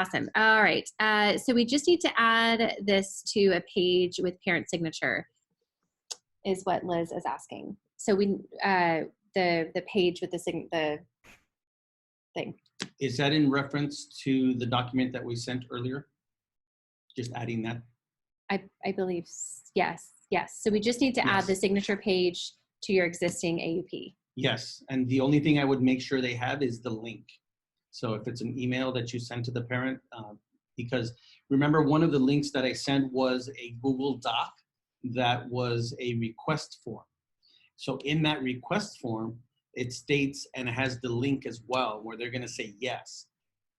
Awesome. All right. So we just need to add this to a page with parent signature is what Liz is asking. So we, the page with the thing. Is that in reference to the document that we sent earlier? Just adding that? I believe, yes. So we just need to add the signature page to your existing AUP. Yes, and the only thing I would make sure they have is the link. So if it's an email that you send to the parent, because remember one of the links that I sent was a Google Doc that was a request form. So in that request form, it states, and it has the link as well, where they're gonna say yes.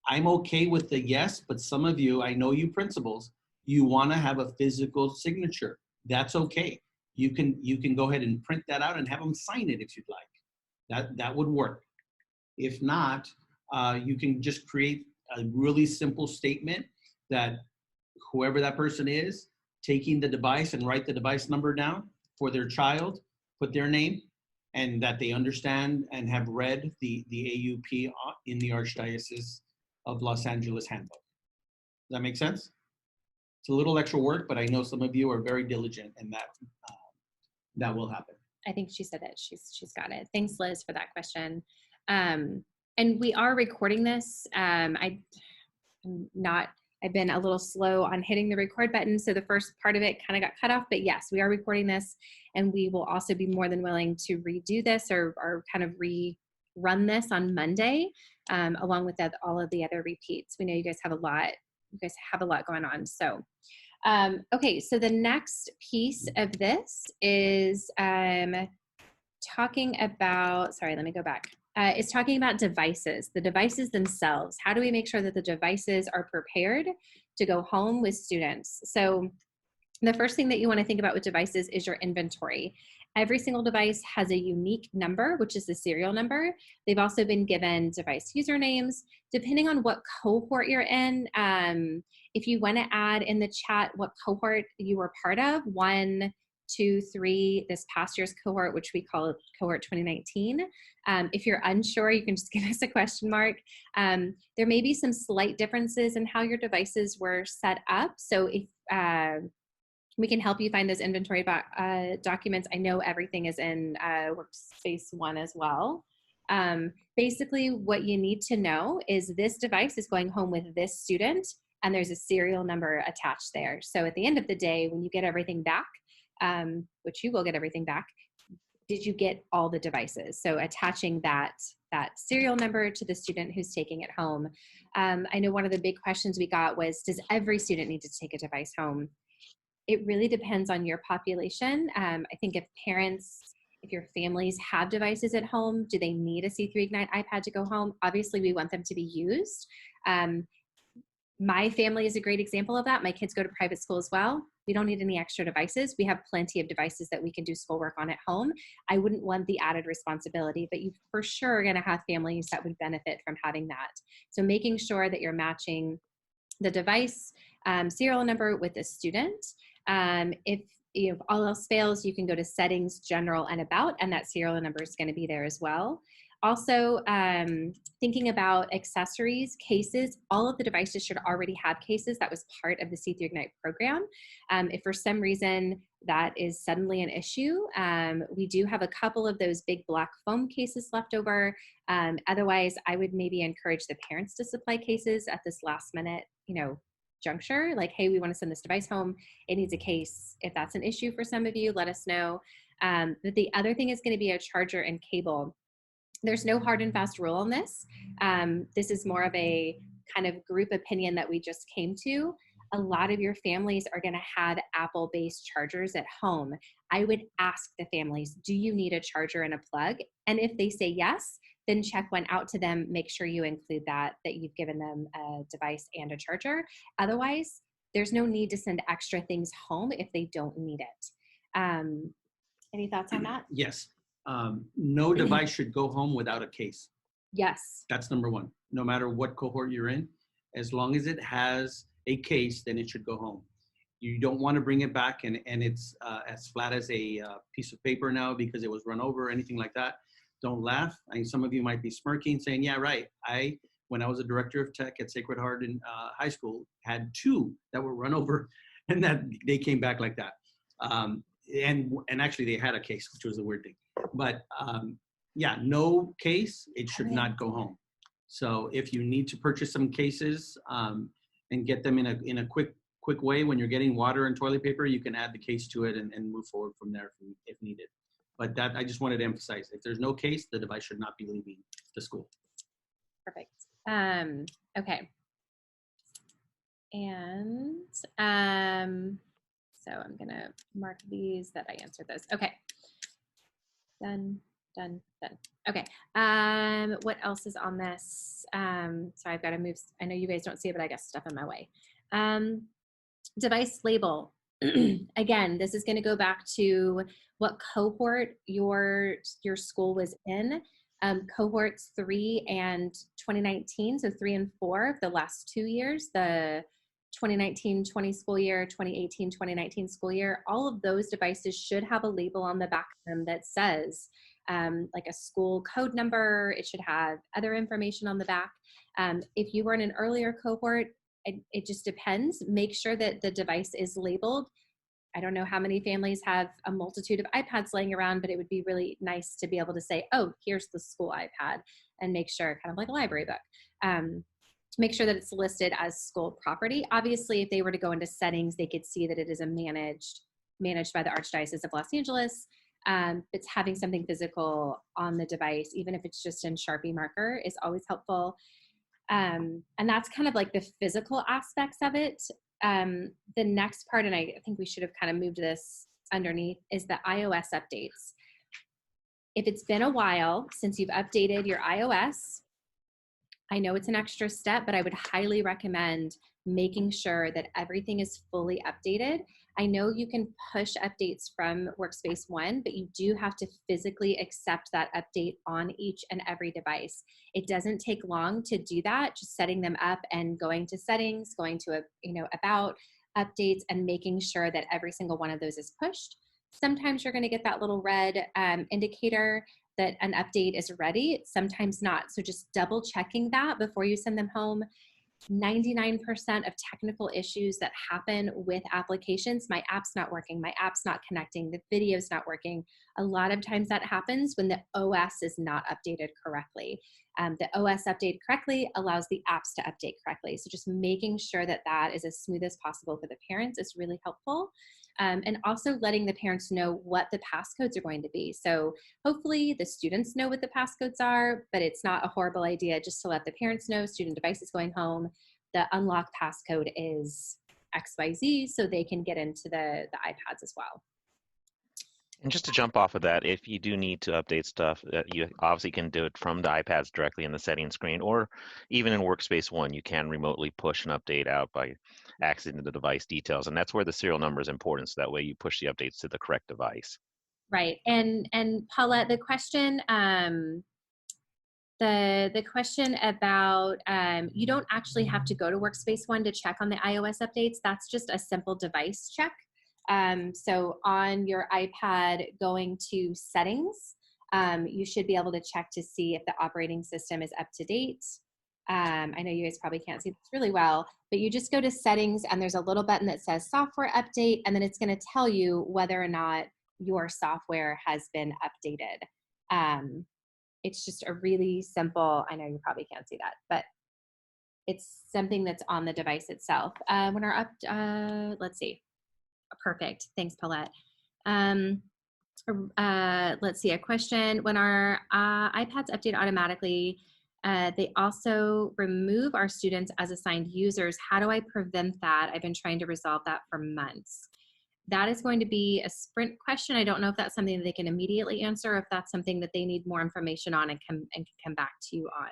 I'm okay with the yes, but some of you, I know you principals, you wanna have a physical signature. That's okay. You can go ahead and print that out and have them sign it if you'd like. That would work. If not, you can just create a really simple statement that whoever that person is, taking the device and write the device number down for their child, put their name, and that they understand and have read the AUP in the Archdiocese of Los Angeles handbook. Does that make sense? It's a little extra work, but I know some of you are very diligent, and that will happen. I think she said it. She's got it. Thanks, Liz, for that question. And we are recording this. I've been a little slow on hitting the record button, so the first part of it kind of got cut off, but yes, we are recording this, and we will also be more than willing to redo this or kind of rerun this on Monday, along with all of the other repeats. We know you guys have a lot going on. So, okay, so the next piece of this is talking about, sorry, let me go back. It's talking about devices, the devices themselves. How do we make sure that the devices are prepared to go home with students? So the first thing that you want to think about with devices is your inventory. Every single device has a unique number, which is the serial number. They've also been given device usernames. Depending on what cohort you're in, if you want to add in the chat what cohort you were part of, 1, 2, 3, this past year's cohort, which we call cohort 2019. If you're unsure, you can just give us a question mark. There may be some slight differences in how your devices were set up. So if we can help you find those inventory documents. I know everything is in Workspace ONE as well. Basically, what you need to know is this device is going home with this student, and there's a serial number attached there. So at the end of the day, when you get everything back, which you will get everything back, did you get all the devices? So attaching that serial number to the student who's taking it home. I know one of the big questions we got was, does every student need to take a device home? It really depends on your population. I think if your families have devices at home, do they need a C3 Ignite iPad to go home? Obviously, we want them to be used. My family is a great example of that. My kids go to private school as well. We don't need any extra devices. We have plenty of devices that we can do schoolwork on at home. I wouldn't want the added responsibility, but you for sure are going to have families that would benefit from having that. So making sure that you're matching the device serial number with the student. If all else fails, you can go to settings, general, and about, and that serial number is going to be there as well. Also, thinking about accessories, cases, all of the devices should already have cases. That was part of the C3 Ignite program. If for some reason that is suddenly an issue, we do have a couple of those big black foam cases left over. Otherwise, I would maybe encourage the parents to supply cases at this last minute, juncture, like, hey, we want to send this device home. It needs a case. If that's an issue for some of you, let us know. But the other thing is going to be a charger and cable. There's no hard and fast rule on this. This is more of a kind of group opinion that we just came to. A lot of your families are going to have Apple-based chargers at home. I would ask the families, do you need a charger and a plug? And if they say yes, then check one out to them. Make sure you include that you've given them a device and a charger. Otherwise, there's no need to send extra things home if they don't need it. Any thoughts on that? Yes. No device should go home without a case. Yes. That's number one. No matter what cohort you're in, as long as it has a case, then it should go home. You don't want to bring it back and it's as flat as a piece of paper now because it was run over or anything like that. Don't laugh. I mean, some of you might be smirking saying, yeah, right. I when I was a director of tech at Sacred Heart in high school, had 2 that were run over, and that they came back like that. And actually they had a case, which was a weird thing. But yeah, no case, it should not go home. So if you need to purchase some cases and get them in a quick way, when you're getting water and toilet paper, you can add the case to it and move forward from there if needed. But that, I just wanted to emphasize, if there's no case, the device should not be leaving the school. Perfect. Okay. And so I'm gonna mark these that I answered those. Okay. Done. Okay. What else is on this? So I've got to move. I know you guys don't see it, but I got stuff in my way. Device label. Again, this is going to go back to what cohort your school was in. Cohorts 3 and 2019, so 3 and 4, the last 2 years, the 2019-20 school year, 2018-2019 school year, all of those devices should have a label on the back of them that says like a school code number. It should have other information on the back. If you were in an earlier cohort, it just depends. Make sure that the device is labeled. I don't know how many families have a multitude of iPads laying around, but it would be really nice to be able to say, oh, here's the school iPad, and make sure, kind of like a library book, make sure that it's listed as school property. Obviously, if they were to go into settings, they could see that it is a managed by the Archdiocese of Los Angeles. It's having something physical on the device, even if it's just in Sharpie marker, is always helpful. And that's kind of like the physical aspects of it. The next part, and I think we should have kind of moved this underneath, is the iOS updates. If it's been a while since you've updated your iOS, I know it's an extra step, but I would highly recommend making sure that everything is fully updated. I know you can push updates from Workspace ONE, but you do have to physically accept that update on each and every device. It doesn't take long to do that, just setting them up and going to settings, going to about updates, and making sure that every single one of those is pushed. Sometimes you're going to get that little red indicator that an update is ready, sometimes not. So just double checking that before you send them home. 99% of technical issues that happen with applications, my app's not working, my app's not connecting, the video's not working. A lot of times that happens when the OS is not updated correctly. The OS updated correctly allows the apps to update correctly. So just making sure that that is as smooth as possible for the parents is really helpful. And also letting the parents know what the passcodes are going to be. So hopefully the students know what the passcodes are, but it's not a horrible idea just to let the parents know student device is going home. The unlock passcode is XYZ, so they can get into the iPads as well. And just to jump off of that, if you do need to update stuff, you obviously can do it from the iPads directly in the settings screen, or even in Workspace ONE, you can remotely push an update out by accessing the device details. And that's where the serial number is important, so that way you push the updates to the correct device. Right. And Paulette, the question, the question about you don't actually have to go to Workspace ONE to check on the iOS updates. That's just a simple device check. So on your iPad, going to settings, you should be able to check to see if the operating system is up to date. I know you guys probably can't see this really well, but you just go to settings and there's a little button that says software update, and then it's going to tell you whether or not your software has been updated. It's just a really simple, I know you probably can't see that, but it's something that's on the device itself. When our let's see. Perfect. Thanks, Paulette. Let's see, a question. When our iPads update automatically, they also remove our students as assigned users. How do I prevent that? I've been trying to resolve that for months. That is going to be a sprint question. I don't know if that's something that they can immediately answer, or if that's something that they need more information on and can come back to you on.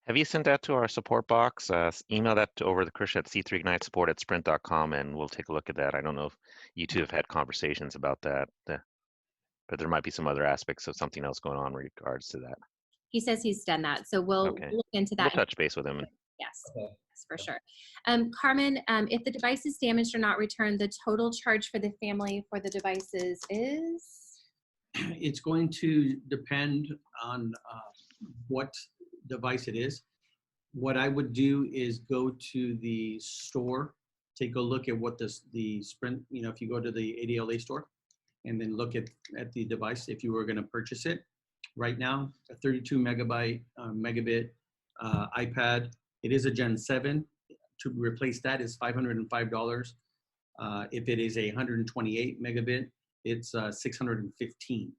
Have you sent that to our support box? Email that over the Krish at C3Ignite support@sprint.com, and we'll take a look at that. I don't know if you two have had conversations about that, but there might be some other aspects of something else going on in regards to that. He says he's done that, so we'll look into that. We'll touch base with him. Yes, okay. Yes, for sure. Carmen, if the device is damaged or not returned, the total charge for the family for the devices is? It's going to depend on what device it is. what I would do is go to the store, take a look at what the Sprint, if you go to the ADLA store and then look at the device, if you were going to purchase it right now, a 32 megabit iPad, it is a Gen 7. To replace that is $505. If it is a 128 megabit, it's $615.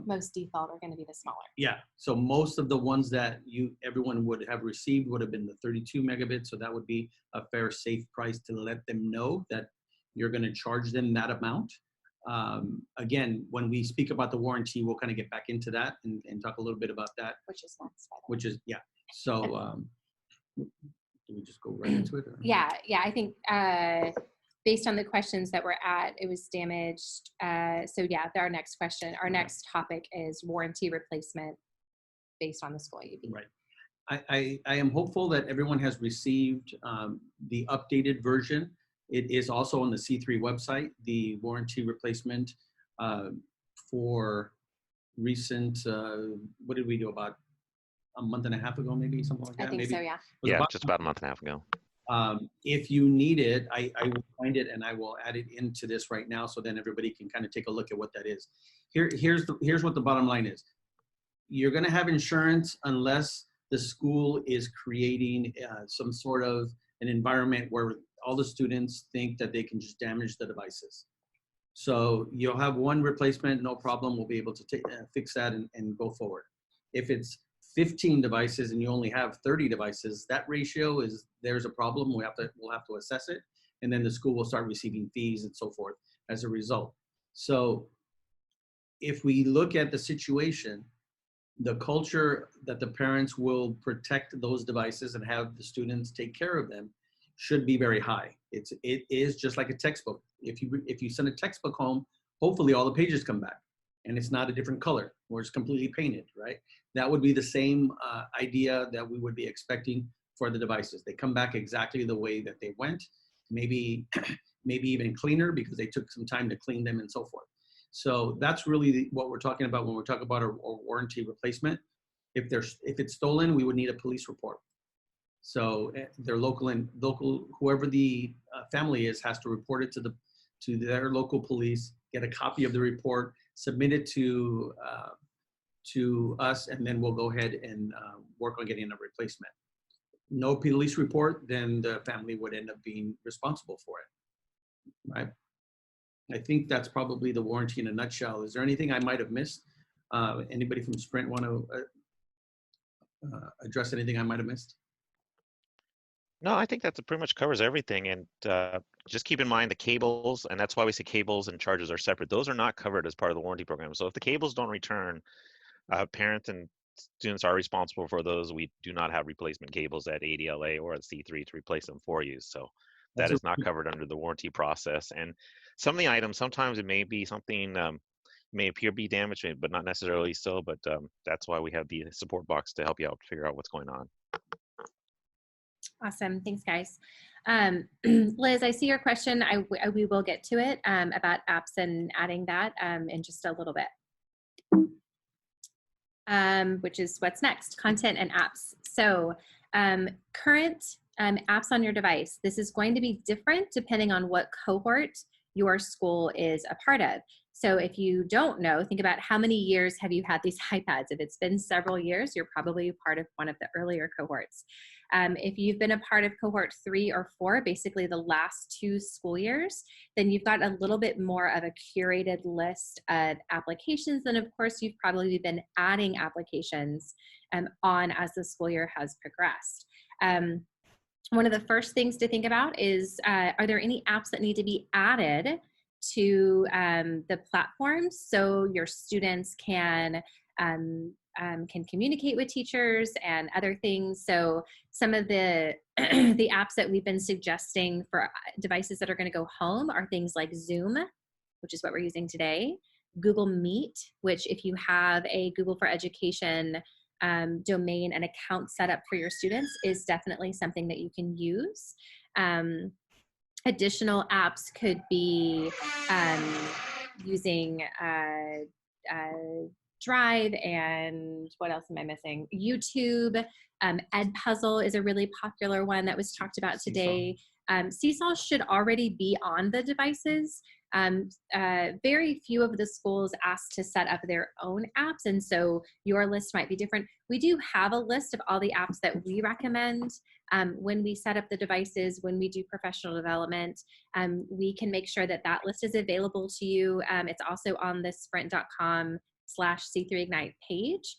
Most default are going to be the smaller. Yeah, so most of the ones that everyone would have received would have been the 32 megabits. So that would be a fair, safe price to let them know that you're going to charge them that amount. Again, when we speak about the warranty, we'll kind of get back into that and talk a little bit about that. Which is next, by the way. Which is, yeah. So do we just go right into it? Or? Yeah, I think based on the questions that were it was damaged. So yeah, our next question, our next topic is warranty replacement based on the school UV. Right. I am hopeful that everyone has received the updated version. It is also on the C3 website, the warranty replacement for recent, what did we do, about a month and a half ago, maybe something like that? I think maybe. so, yeah. Yeah, just about a month and a half ago. If you need it, I will find it and I will add it into this right now, so then everybody can kind of take a look at what that is. Here's what the bottom line is. You're going to have insurance unless the school is creating some sort of an environment where all the students think that they can just damage the devices. So you'll have one replacement, no problem. We'll be able to fix that and go forward. If it's 15 devices and you only have 30 devices, that ratio there's a problem. We'll have to assess it, and then the school will start receiving fees and so forth as a result. So if we look at the situation, the culture that the parents will protect those devices and have the students take care of them should be very high. It is just like a textbook. If you send a textbook home, hopefully all the pages come back and it's not a different color or it's completely painted, right? That would be the same idea that we would be expecting for the devices. They come back exactly the way that they went, maybe even cleaner because they took some time to clean them and so forth. So that's really what we're talking about when we're talking about a warranty replacement. If it's stolen, we would need a police report. So their local, whoever the family is, has to report it to their local police, get a copy of the report, submit it to us, and then we'll go ahead and work on getting a replacement. No police report, then the family would end up being responsible for it, right? I think that's probably the warranty in a nutshell. Is there anything I might have missed? Anybody from Sprint want to address anything I might have missed? No, I think that pretty much covers everything. And just keep in mind the cables, and that's why we say cables and charges are separate. Those are not covered as part of the warranty program. So if the cables don't return, parents and students are responsible for those. We do not have replacement cables at ADLA or at C3 to replace them for you. So that is not covered under the warranty process. And some of the items, sometimes it may be something may appear to be damaged, but not necessarily so. But that's why we have the support box to help you out figure out what's going on. Awesome. Thanks, guys. Liz, I see your question. We will get to it about apps and adding that in just a little bit, which is what's next, content and apps. So current apps on your device. This is going to be different depending on what cohort your school is a part of. So if you don't know, think about how many years have you had these iPads. If it's been several years, you're probably part of one of the earlier cohorts. If you've been a part of cohort 3 or 4, basically the last 2 school years, then you've got a little bit more of a curated list of applications. And of course, you've probably been adding applications on as the school year has progressed. One of the first things to think about is, are there any apps that need to be added to the platforms so your students can communicate with teachers and other things? So some of the the apps that we've been suggesting for devices that are going to go home are things like Zoom, which is what we're using today, Google Meet, which if you have a Google for Education domain and account set up for your students is definitely something that you can use. Additional apps could be using Drive, and what else am I missing? YouTube. Edpuzzle is a really popular one that was talked about today. Seesaw should already be on the devices. Very few of the schools asked to set up their own apps, and so your list might be different. We do have a list of all the apps that we recommend when we set up the devices, when we do professional development. We can make sure that that list is available to you. It's also on the sprint.com/C3Ignite page.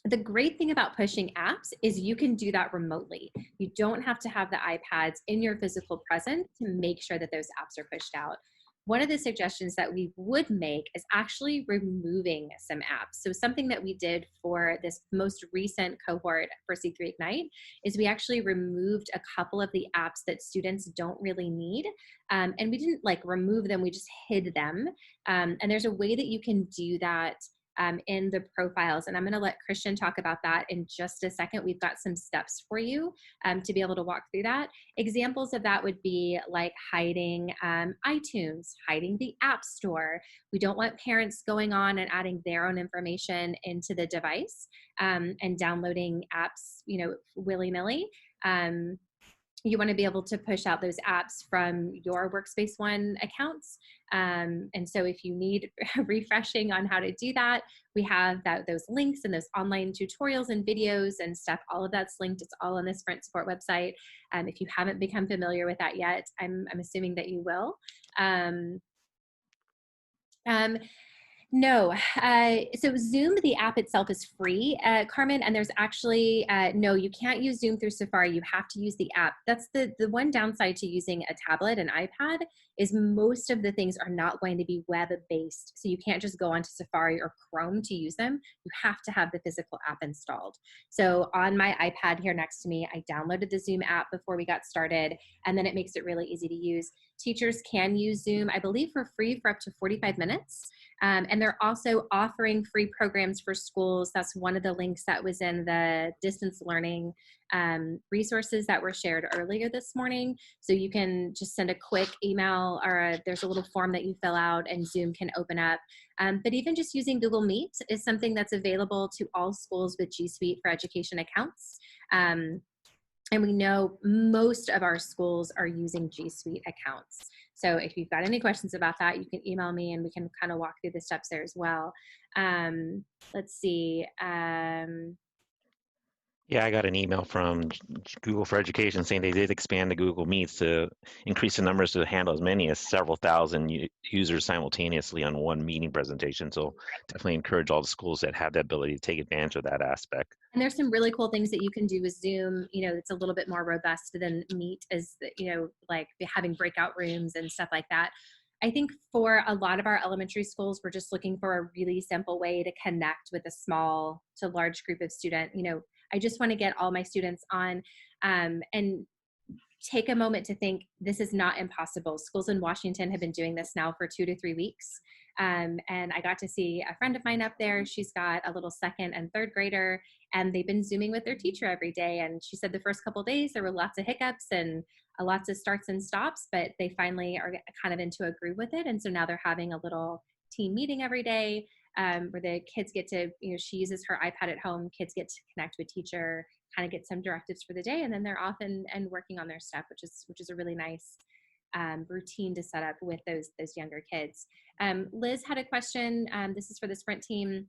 The great thing about pushing apps is you can do that remotely. You don't have to have the iPads in your physical presence to make sure that those apps are pushed out. One of the suggestions that we would make is actually removing some apps. So something that we did for this most recent cohort for C3 Ignite is we actually removed a couple of the apps that students don't really need. And we didn't like remove them, we just hid them. And there's a way that you can do that in the profiles. And I'm going to let Christian talk about that in just a second. We've got some steps for you to be able to walk through that. Examples of that would be like hiding iTunes, hiding the App Store. We don't want parents going on and adding their own information into the device and downloading apps, willy-nilly. You want to be able to push out those apps from your Workspace ONE accounts. And so if you need refreshing on how to do that, we have those links and those online tutorials and videos and stuff. All of that's linked. It's all on the Sprint Support website. If you haven't become familiar with that yet, I'm assuming that you will. No. So Zoom, the app itself is free, Carmen, and there's actually, no, you can't use Zoom through Safari. You have to use the app. That's the one downside to using a tablet and iPad is most of the things are not going to be web-based. So you can't just go onto Safari or Chrome to use them. You have to have the physical app installed. So on my iPad here next to me, I downloaded the Zoom app before we got started, and then it makes it really easy to use. Teachers can use Zoom, I believe, for free for up to 45 minutes. And they're also offering free programs for schools. That's one of the links that was in the distance learning resources that were shared earlier this morning. So you can just send a quick email or there's a little form that you fill out and Zoom can open up. But even just using Google Meet is something that's available to all schools with G Suite for Education accounts. And we know most of our schools are using G Suite accounts. So if you've got any questions about that, you can email me and we can kind of walk through the steps there as well. Let's see. Yeah, I got an email from Google for Education saying they did expand the Google Meets to increase the numbers to handle as many as several thousand users simultaneously on one meeting presentation. So definitely encourage all the schools that have the ability to take advantage of that aspect. And there's some really cool things that you can do with Zoom. It's a little bit more robust than Meet, is like having breakout rooms and stuff like that. I think for a lot of our elementary schools, we're just looking for a really simple way to connect with a small to large group of students. I just want to get all my students on and take a moment to think this is not impossible. Schools in Washington have been doing this now for 2 to 3 weeks. And I got to see a friend of mine up there. She's got a little second and third grader, and they've been Zooming with their teacher every day. And she said the first couple of days, there were lots of hiccups and lots of starts and stops, but they finally are kind of into a groove with it. And so now they're having a little team meeting every day where the kids get to, she uses her iPad at home, kids get to connect with teacher, kind of get some directives for the day, and then they're off and working on their stuff, which is a really nice routine to set up with those younger kids. Liz had a question. This is for the Sprint team.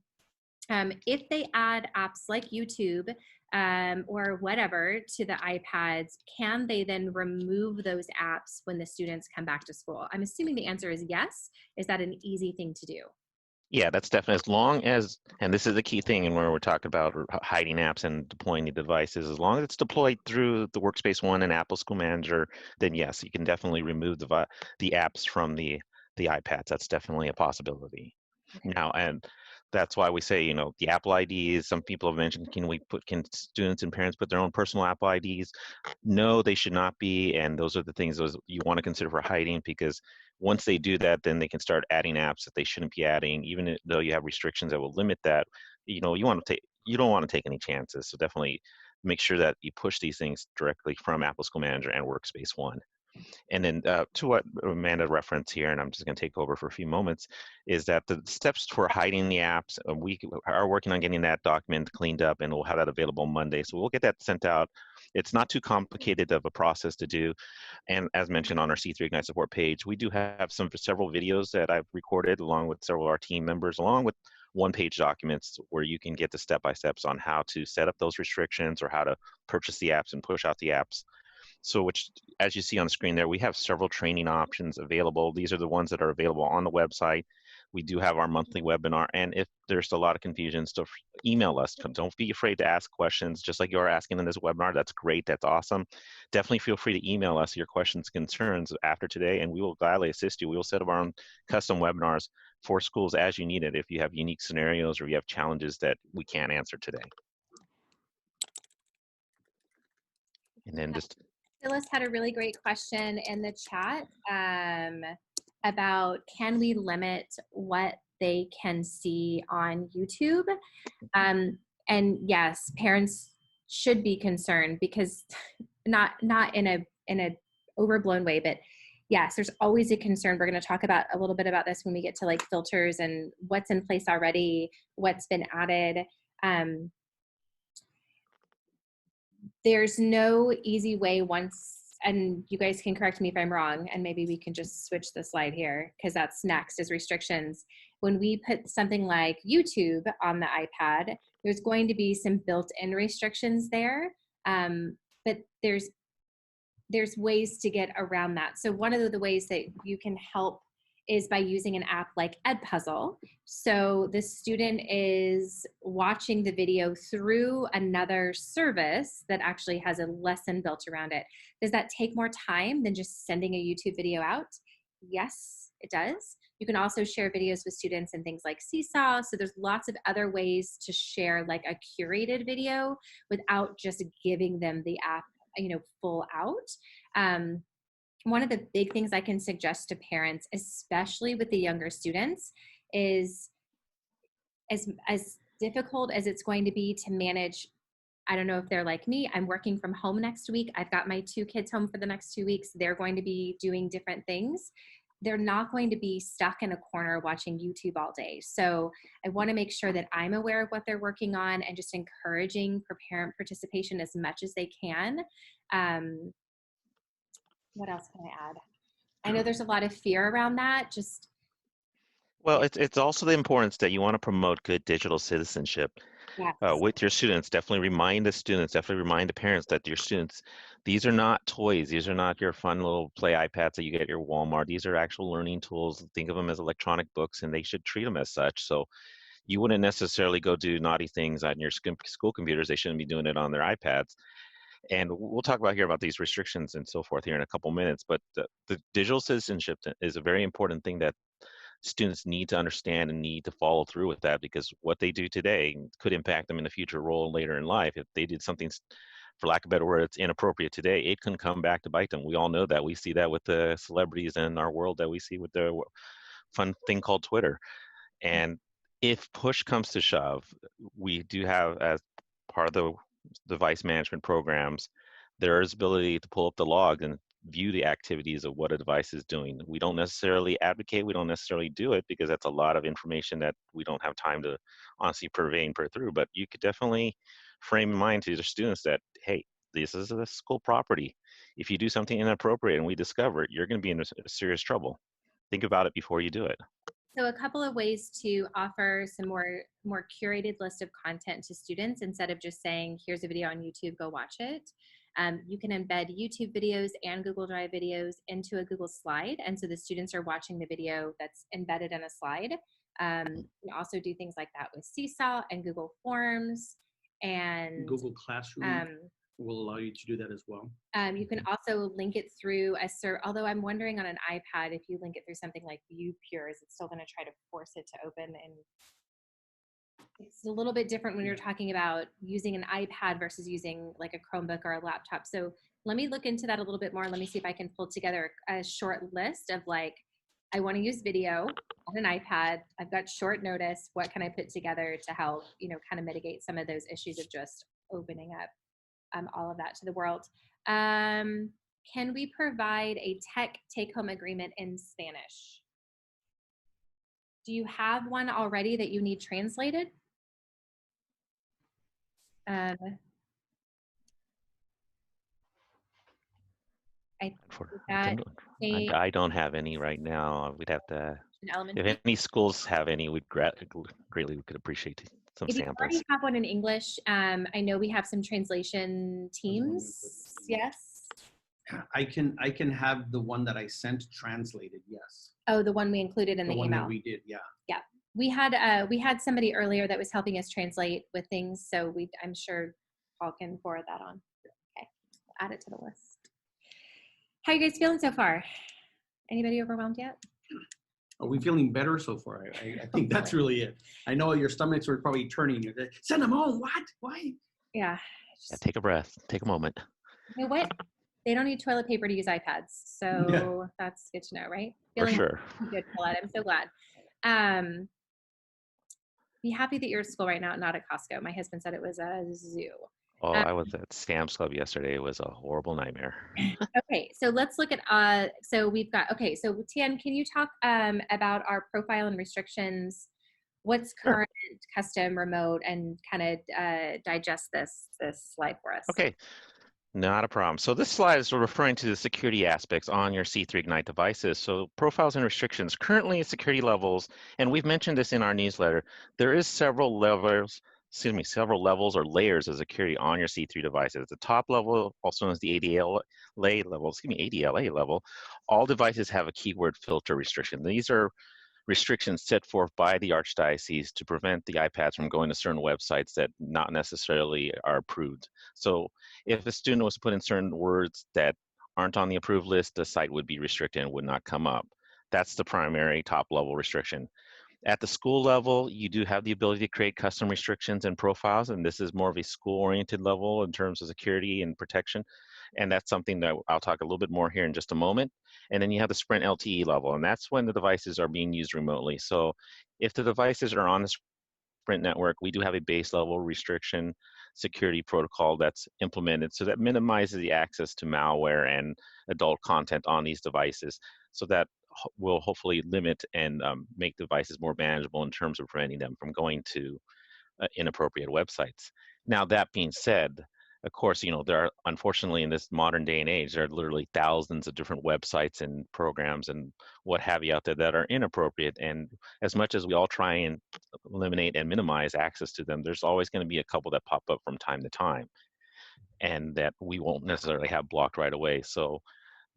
If they add apps like YouTube or whatever to the iPads, can they then remove those apps when the students come back to school? I'm assuming the answer is yes. Is that an easy thing to do? Yeah, that's definitely, as long as, and this is the key thing, and where we're talking about hiding apps and deploying the devices, as long as it's deployed through the Workspace ONE and Apple School Manager, then yes, you can definitely remove the apps from the iPads. That's definitely a possibility. Okay. Now, and that's why we say, the Apple IDs, some people have mentioned, can students and parents put their own personal Apple IDs? No, they should not be, and those are the things you want to consider for hiding, because once they do that, then they can start adding apps that they shouldn't be adding, even though you have restrictions that will limit that. You don't want to take any chances. So definitely make sure that you push these things directly from Apple School Manager and Workspace ONE. And then to what Amanda referenced here, and I'm just going to take over for a few moments, is that the steps for hiding the apps, we are working on getting that document cleaned up, and we'll have that available Monday. So we'll get that sent out. It's not too complicated of a process to do. And as mentioned on our C3 Ignite support page, we do have several videos that I've recorded along with several of our team members, along with one-page documents where you can get the step-by-steps on how to set up those restrictions or how to purchase the apps and push out the apps. So which, as you see on the screen there, we have several training options available. These are the ones that are available on the website. We do have our monthly webinar, and if there's a lot of confusion, still email us. Don't be afraid to ask questions, just like you're asking in this webinar. That's great, that's awesome. Definitely feel free to email us your questions, concerns after today, and we will gladly assist you. We will set up our own custom webinars for schools as you need it if you have unique scenarios or you have challenges that we can't answer today. And then just Phyllis had a really great question in the chat about, can we limit what they can see on YouTube? And yes, parents should be concerned, because not in a overblown way, but yes, there's always a concern. We're going to talk about a little bit about this when we get to like filters and what's in place already, what's been added. There's no easy way once, and you guys can correct me if I'm wrong, and maybe we can just switch the slide here, because that's next is restrictions. When we put something like YouTube on the iPad, there's going to be some built-in restrictions there, but there's ways to get around that. So one of the ways that you can help is by using an app like Edpuzzle. So the student is watching the video through another service that actually has a lesson built around it. Does that take more time than just sending a YouTube video out? Yes, it does. You can also share videos with students in things like Seesaw. So there's lots of other ways to share like a curated video without just giving them the app, full out. One of the big things I can suggest to parents, especially with the younger students, is as difficult as it's going to be to manage. I don't know if they're like me. I'm working from home next week. I've got my 2 kids home for the next 2 weeks. They're going to be doing different things. They're not going to be stuck in a corner watching YouTube all day. So I want to make sure that I'm aware of what they're working on and just encouraging for parent participation as much as they can. What else can I add? I know there's a lot of fear around that. well, it's also the importance that you want to promote good digital citizenship Yes. with your students. Definitely remind the students, definitely remind the parents that your students, these are not toys. These are not your fun little play iPads that you get at your Walmart. These are actual learning tools. Think of them as electronic books, and they should treat them as such. So you wouldn't necessarily go do naughty things on your school computers. They shouldn't be doing it on their iPads. And we'll talk about these restrictions and so forth here in a couple minutes. But the digital citizenship is a very important thing that students need to understand and need to follow through with that, because what they do today could impact them in a future role later in life. If they did something, for lack of a better word, it's inappropriate today, it can come back to bite them. We all know that. We see that with the celebrities in our world, that we see with the fun thing called Twitter. And if push comes to shove, we do have, as part of the device management programs, there is ability to pull up the log and view the activities of what a device is doing. We don't necessarily advocate, we don't necessarily do it, because that's a lot of information that we don't have time to honestly purvey and put through. But you could definitely frame in mind to the students that, hey, this is a school property. If you do something inappropriate and we discover it, you're going to be in serious trouble. Think about it before you do it. So a couple of ways to offer some more curated list of content to students, instead of just saying, here's a video on YouTube, go watch it. You can embed YouTube videos and Google Drive videos into a Google slide. And so the students are watching the video that's embedded in a slide. You can also do things like that with Seesaw and Google Forms. And Google Classroom will allow you to do that as well. You can also link it through although I'm wondering on an iPad, if you link it through something like ViewPure, is it still going to try to force it to open? And it's a little bit different when you're talking about using an iPad versus using like a Chromebook or a laptop. So let me look into that a little bit more. Let me see if I can pull together a short list of like, I want to use video on an iPad. I've got short notice. What can I put together to help, kind of mitigate some of those issues of just opening up all of that to the world. can we provide a tech take-home agreement in Spanish? Do you have one already that you need translated? I think that I don't have any right now. We'd have to, in if elementary. any schools have any, we'd greatly we could appreciate some If you samples. already have one in English, I know we have some translation teams. Yes. I can have the one that I sent translated. Yes. Oh, the one we included in the one email. that we did. Yeah. Yeah. We had somebody earlier that was helping us translate with things, so I'm sure Paul can forward that on. Okay, add it to the list. How are you guys feeling so far? Anybody overwhelmed yet? Are we feeling better so far? I think that's really it. I know your stomachs were probably turning. Send them home. What? Why? Yeah. Yeah, take a breath. Take a moment. You know what? They don't need toilet paper to use iPads, so that's good to know, right? For sure. Good, Paulette. I'm so glad. Be happy that you're at school right now, not at Costco. My husband said it was a zoo. Oh, I was at Sam's Club yesterday. It was a horrible nightmare. Okay, so let's look at, so we've got, okay, so Tian, can you talk about our profile and restrictions? What's current, custom, remote, and kind of digest this slide for us? Okay, not a problem. So this slide is referring to the security aspects on your C3 Ignite devices. So profiles and restrictions, currently security levels, and we've mentioned this in our newsletter, there is several levels or layers of security on your C3 devices. The top level, also known as the ADLA level, all devices have a keyword filter restriction. These are restrictions set forth by the Archdiocese to prevent the iPads from going to certain websites that not necessarily are approved. So if a student was to put in certain words that aren't on the approved list, the site would be restricted and would not come up. That's the primary top level restriction. At the school level, you do have the ability to create custom restrictions and profiles, and this is more of a school-oriented level in terms of security and protection. And that's something that I'll talk a little bit more here in just a moment. And then you have the Sprint LTE level, and that's when the devices are being used remotely. So if the devices are on the Sprint network, we do have a base level restriction security protocol that's implemented. So that minimizes the access to malware and adult content on these devices. So that will hopefully limit and make devices more manageable in terms of preventing them from going to inappropriate websites. Now, that being said, of course, there are, unfortunately, in this modern day and age, there are literally thousands of different websites and programs and what have you out there that are inappropriate. And as much as we all try and eliminate and minimize access to them, there's always going to be a couple that pop up from time to time and that we won't necessarily have blocked right away. So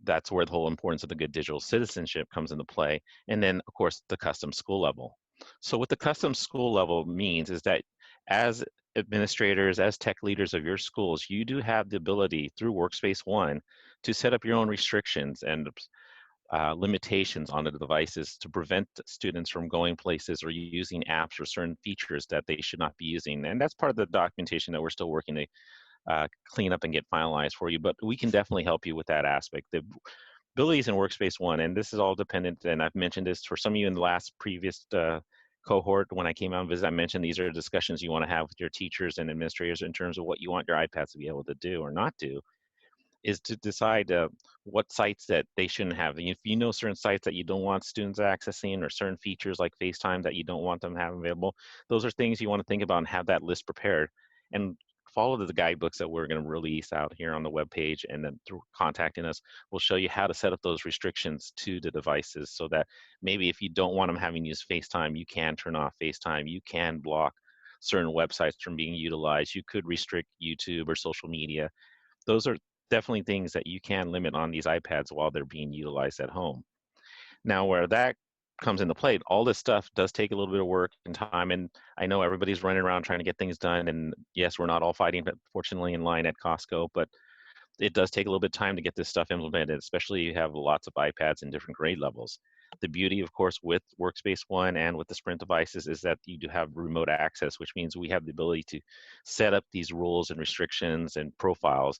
that's where the whole importance of the good digital citizenship comes into play. And then, of course, the custom school level. So what the custom school level means is that as administrators, as tech leaders of your schools, you do have the ability through Workspace ONE to set up your own restrictions and limitations on the devices to prevent students from going places or using apps or certain features that they should not be using. And that's part of the documentation that we're still working to clean up and get finalized for you, but we can definitely help you with that aspect. The abilities in Workspace ONE, and this is all dependent, and I've mentioned this for some of you in the previous cohort when I came out and visited, I mentioned these are discussions you want to have with your teachers and administrators in terms of what you want your iPads to be able to do or not do, is to decide what sites that they shouldn't have. And if you know certain sites that you don't want students accessing or certain features like FaceTime that you don't want them to have available, those are things you want to think about and have that list prepared. And follow the guidebooks that we're going to release out here on the webpage, and then through contacting us, we'll show you how to set up those restrictions to the devices so that maybe if you don't want them having used FaceTime, you can turn off FaceTime, you can block certain websites from being utilized, you could restrict YouTube or social media. Those are definitely things that you can limit on these iPads while they're being utilized at home. Now, where that comes into play, all this stuff does take a little bit of work and time, and I know everybody's running around trying to get things done, and yes, we're not all fighting, fortunately, in line at Costco, but it does take a little bit of time to get this stuff implemented, especially if you have lots of iPads in different grade levels. The beauty, of course, with Workspace ONE and with the Sprint devices is that you do have remote access, which means we have the ability to set up these rules and restrictions and profiles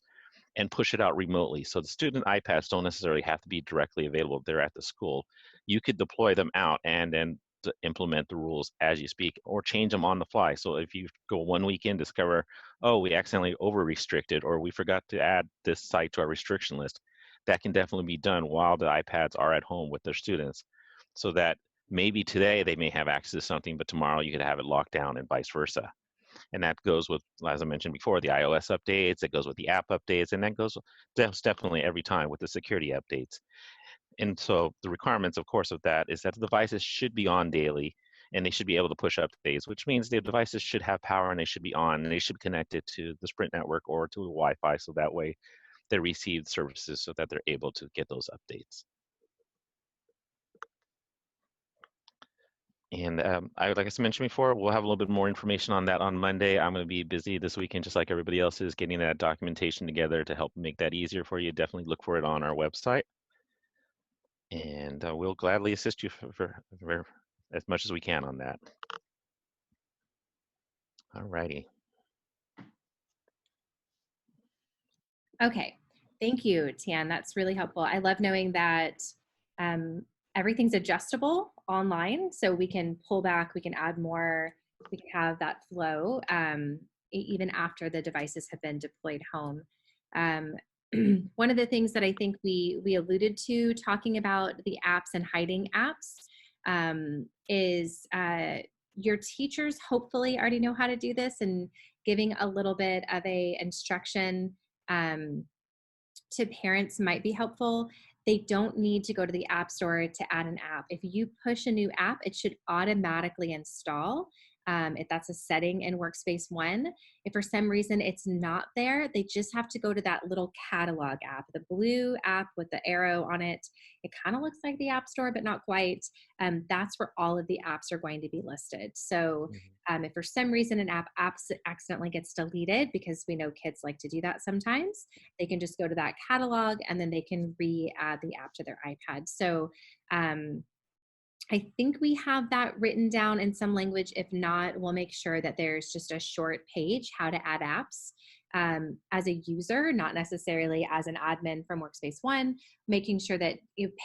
and push it out remotely. So the student iPads don't necessarily have to be directly available there at the school. You could deploy them out and then implement the rules as you speak or change them on the fly. So if you go 1 week in, discover, oh, we accidentally over restricted or we forgot to add this site to our restriction list, that can definitely be done while the iPads are at home with their students, so that maybe today they may have access to something, but tomorrow you could have it locked down and vice versa. And that goes with, as I mentioned before, the iOS updates, it goes with the app updates, and that goes definitely every time with the security updates. And so the requirements, of course, of that is that the devices should be on daily and they should be able to push updates, which means the devices should have power and they should be on and they should be connected to the Sprint network or to the Wi-Fi, so that way they receive services so that they're able to get those updates. And like I mentioned before, we'll have a little bit more information on that on Monday. I'm going to be busy this weekend, just like everybody else is, getting that documentation together to help make that easier for you. Definitely look for it on our website. And we'll gladly assist you for as much as we can on that. All righty. Okay, thank you, Tian. That's really helpful. I love knowing that everything's adjustable online, so we can pull back, we can add more, we can have that flow even after the devices have been deployed home. One of the things that I think we alluded to talking about the apps and hiding apps is your teachers hopefully already know how to do this, and giving a little bit of a instruction to parents might be helpful. They don't need to go to the App Store to add an app. If you push a new app, it should automatically install. If that's a setting in Workspace ONE. If for some reason it's not there, they just have to go to that little catalog app, the blue app with the arrow on it. It kind of looks like the App Store, but not quite. That's where all of the apps are going to be listed. So if for some reason an app accidentally gets deleted, because we know kids like to do that sometimes, they can just go to that catalog and then they can re-add the app to their iPad. So I think we have that written down in some language. If not, we'll make sure that there's just a short page, how to add apps as a user, not necessarily as an admin from Workspace ONE, making sure that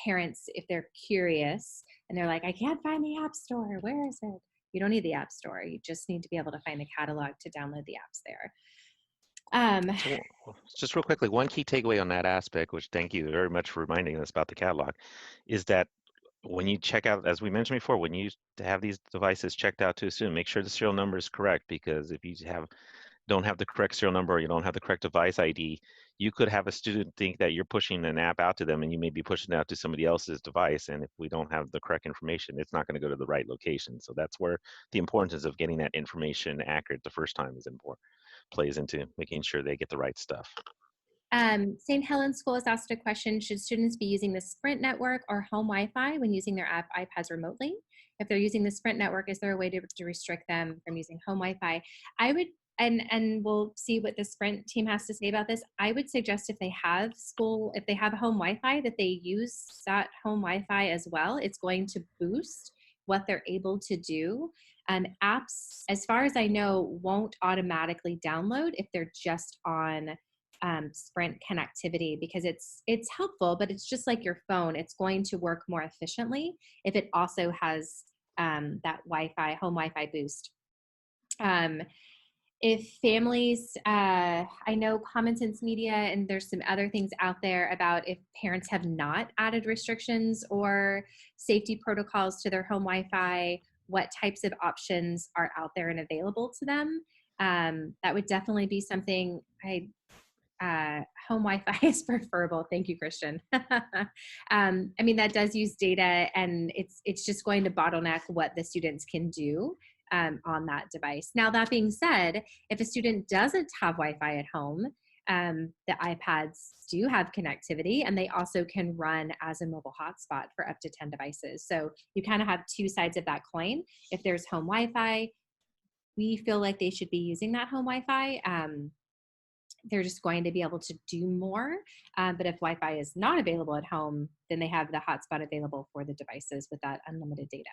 parents, if they're curious and they're like, I can't find the App Store, where is it? You don't need the App Store. You just need to be able to find the catalog to download the apps there. So, just real quickly, one key takeaway on that aspect, which thank you very much for reminding us about the catalog, is that when you check out, as we mentioned before, when you have these devices checked out to a student, make sure the serial number is correct, because if you don't have the correct serial number, or you don't have the correct device ID, you could have a student think that you're pushing an app out to them and you may be pushing it out to somebody else's device. And if we don't have the correct information, it's not going to go to the right location. So that's where the importance of getting that information accurate the first time is important, plays into making sure they get the right stuff. St. Helens School has asked a question: should students be using the Sprint network or home Wi-Fi when using their iPads remotely? If they're using the Sprint network, is there a way to restrict them from using home Wi-Fi? I would, and we'll see what the Sprint team has to say about this. I would suggest if they have home Wi-Fi, that they use that home Wi-Fi as well. It's going to boost what they're able to do. Apps, as far as I know, won't automatically download if they're just on Sprint connectivity, because it's helpful, but it's just like your phone. It's going to work more efficiently if it also has that Wi-Fi, home Wi-Fi boost. If families, I know Common Sense Media, and there's some other things out there about if parents have not added restrictions or safety protocols to their home Wi-Fi, what types of options are out there and available to them. That would definitely be something home Wi-Fi is preferable. Thank you, Christian. I mean, that does use data, and it's just going to bottleneck what the students can do on that device. Now, that being said, if a student doesn't have Wi-Fi at home, the iPads do have connectivity, and they also can run as a mobile hotspot for up to 10 devices. So you kind of have two sides of that coin. If there's home Wi-Fi, we feel like they should be using that home Wi-Fi. They're just going to be able to do more. But if Wi-Fi is not available at home, then they have the hotspot available for the devices with that unlimited data.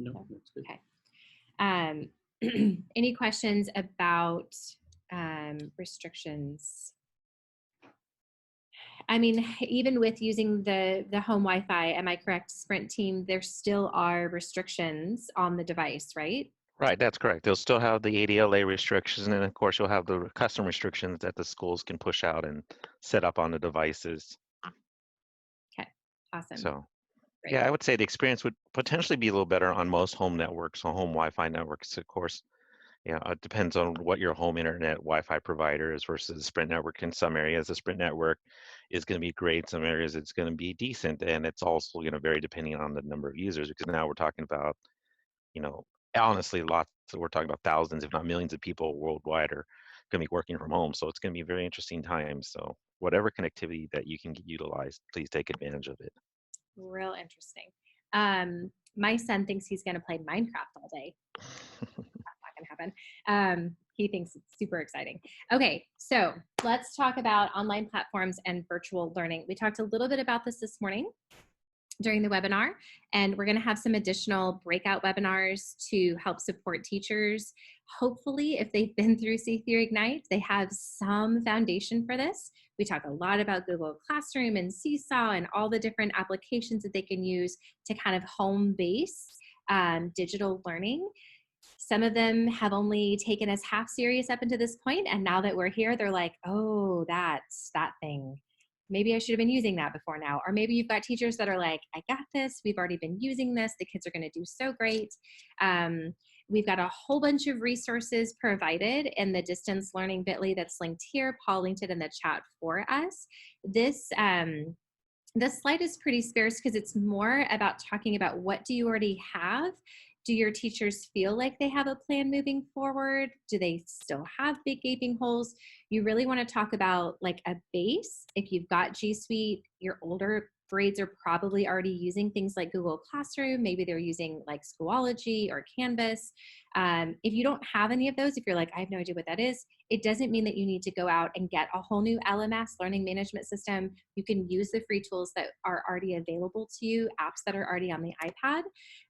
No, that's good. Okay. Any questions about restrictions? I mean, even with using the home Wi-Fi, am I correct, Sprint team, there still are restrictions on the device, right? Right, that's correct. They'll still have the ADLA restrictions, and of course, you'll have the custom restrictions that the schools can push out and set up on the devices. Okay, awesome, So, great. yeah, I would say the experience would potentially be a little better on most home networks, or home Wi-Fi networks. Of course, yeah, it depends on what your home internet Wi-Fi provider is versus the Sprint network. In some areas, the Sprint network is going to be great. Some areas, it's going to be decent, and it's also going to vary depending on the number of users. Because now we're talking about, you know, honestly, lots. We're talking about thousands, if not millions, of people worldwide are going to be working from home. So it's going to be very interesting times. So whatever connectivity that you can utilized, please take advantage of it. Real interesting. My son thinks he's going to play Minecraft all day. Not going to happen. He thinks it's super exciting. Okay, so let's talk about online platforms and virtual learning. We talked a little bit about this morning during the webinar, and we're going to have some additional breakout webinars to help support teachers. Hopefully, if they've been through C3 Ignite, they have some foundation for this. We talk a lot about Google Classroom and Seesaw and all the different applications that they can use to kind of home base digital learning. Some of them have only taken us half serious up until this point, and now that we're here, they're like, oh, that's that thing. Maybe I should have been using that before now. Or maybe you've got teachers that are like, I got this. We've already been using this. The kids are going to do so great. We've got a whole bunch of resources provided in the distance learning bit.ly that's linked here. Paul linked it in the chat for us. This slide is pretty sparse because it's more about talking about what do you already have. Do your teachers feel like they have a plan moving forward? Do they still have big gaping holes? You really want to talk about like a base. If you've got G Suite, your older grades are probably already using things like Google Classroom. Maybe they're using like Schoology or Canvas. If you don't have any of those, if you're like, I have no idea what that is, it doesn't mean that you need to go out and get a whole new LMS, learning management system. You can use the free tools that are already available to you, apps that are already on the iPad.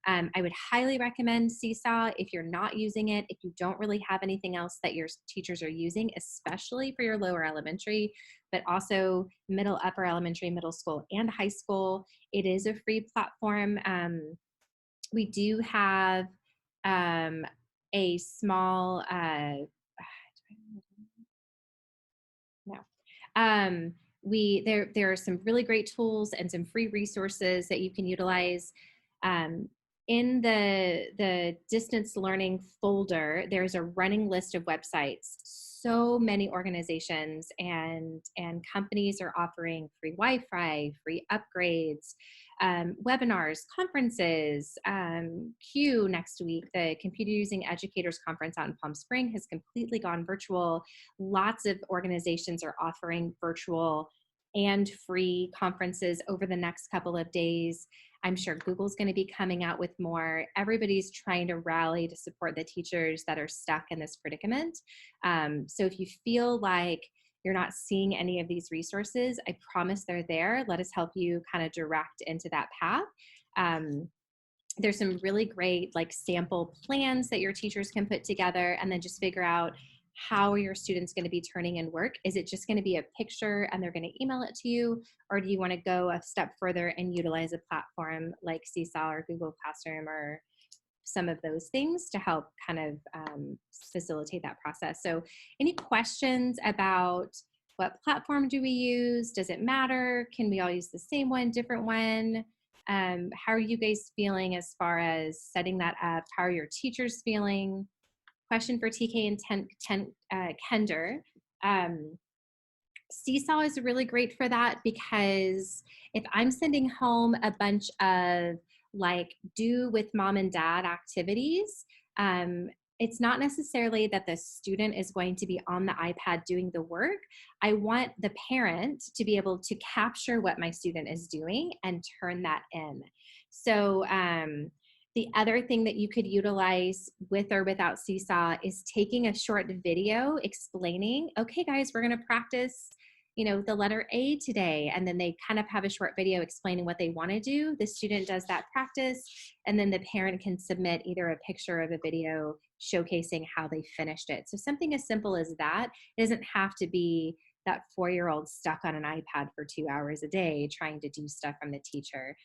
I would highly recommend Seesaw if you're not using it, if you don't really have anything else that your teachers are using, especially for your lower elementary, but also middle, upper elementary, middle school, and high school. It is a free platform. We do have a small, there are some really great tools and some free resources that you can utilize. In the distance learning folder, there's a running list of websites. So many organizations and companies are offering free Wi-Fi, free upgrades, webinars, conferences. CUE next week, the Computer Using Educators Conference out in Palm Springs, has completely gone virtual. Lots of organizations are offering virtual and free conferences over the next couple of days. I'm sure Google's going to be coming out with more. Everybody's trying to rally to support the teachers that are stuck in this predicament. So if you feel like you're not seeing any of these resources, I promise they're there. Let us help you kind of direct into that path. There's some really great like sample plans that your teachers can put together, and then just figure out how are your students going to be turning in work. Is it just going to be a picture and they're going to email it to you? Or do you want to go a step further and utilize a platform like Seesaw or Google Classroom or some of those things to help kind of facilitate that process? So any questions about what platform do we use? Does it matter? Can we all use the same one, different one? How are you guys feeling as far as setting that up? How are your teachers feeling? Question for TK and Kender. Seesaw is really great for that, because if I'm sending home a bunch of like do with mom and dad activities, it's not necessarily that the student is going to be on the iPad doing the work. I want the parent to be able to capture what my student is doing and turn that in. So the other thing that you could utilize with or without Seesaw is taking a short video explaining, okay, guys, we're going to practice, you know, the letter A today. And then they kind of have a short video explaining what they want to do. The student does that practice, and then the parent can submit either a picture of a video showcasing how they finished it. So something as simple as that. It doesn't have to be that 4-year-old stuck on an iPad for 2 hours a day trying to do stuff from the teacher.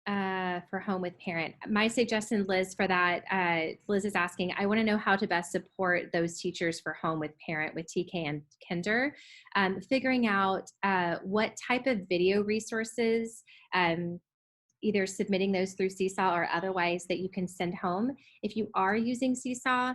for home with parent. My suggestion, Liz, for that, Liz is asking, I want to know how to best support those teachers for home with parent with TK and Kinder. Figuring out what type of video resources, either submitting those through Seesaw or otherwise, that you can send home. If you are using Seesaw,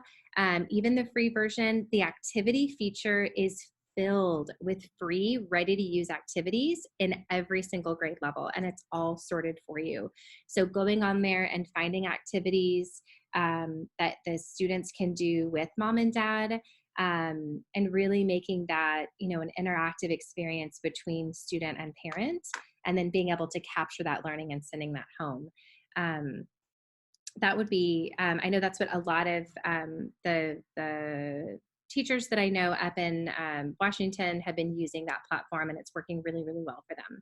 even the free version, the activity feature is filled with free, ready to use activities in every single grade level, and it's all sorted for you. So going on there and finding activities that the students can do with mom and dad, and really making that, an interactive experience between student and parent, and then being able to capture that learning and sending that home. That would be, I know that's what a lot of the teachers that I know up in Washington have been using that platform, and it's working really, really well for them.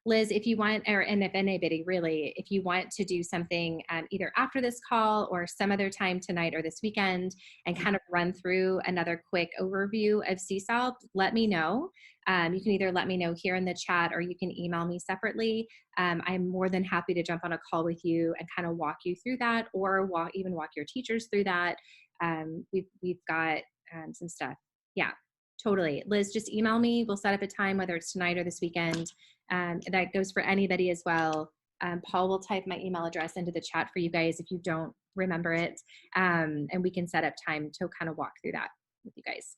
Liz, if you want, and if anybody really, if you want to do something either after this call or some other time tonight or this weekend and kind of run through another quick overview of Seesaw, let me know. You can either let me know here in the chat or you can email me separately. I'm more than happy to jump on a call with you and kind of walk you through that, or even walk your teachers through that. We've got some stuff. Yeah, totally. Liz, just email me. We'll set up a time, whether it's tonight or this weekend. That goes for anybody as well. Paul will type my email address into the chat for you guys if you don't remember it. And we can set up time to kind of walk through that with you guys.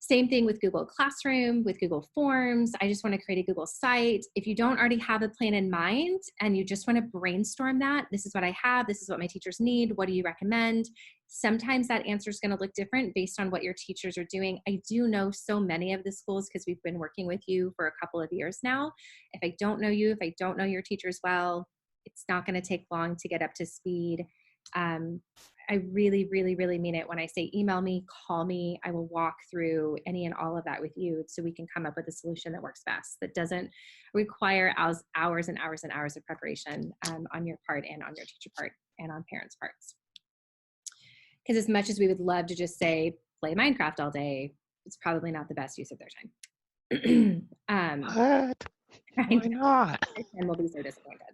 Same thing with Google Classroom, with Google Forms. I just want to create a Google site. If you don't already have a plan in mind and you just want to brainstorm that, this is what I have, this is what my teachers need, what do you recommend? Sometimes that answer is going to look different based on what your teachers are doing. I do know so many of the schools because we've been working with you for a couple of years now. If I don't know you, if I don't know your teachers well, it's not going to take long to get up to speed. I really, really, really mean it when I say email me, call me. I will walk through any and all of that with you so we can come up with a solution that works best, that doesn't require hours and hours and hours of preparation on your part and on your teacher part and on parents' parts. Because as much as we would love to just say, play Minecraft all day, it's probably not the best use of their time. What? Why not? And we'll be so disappointed.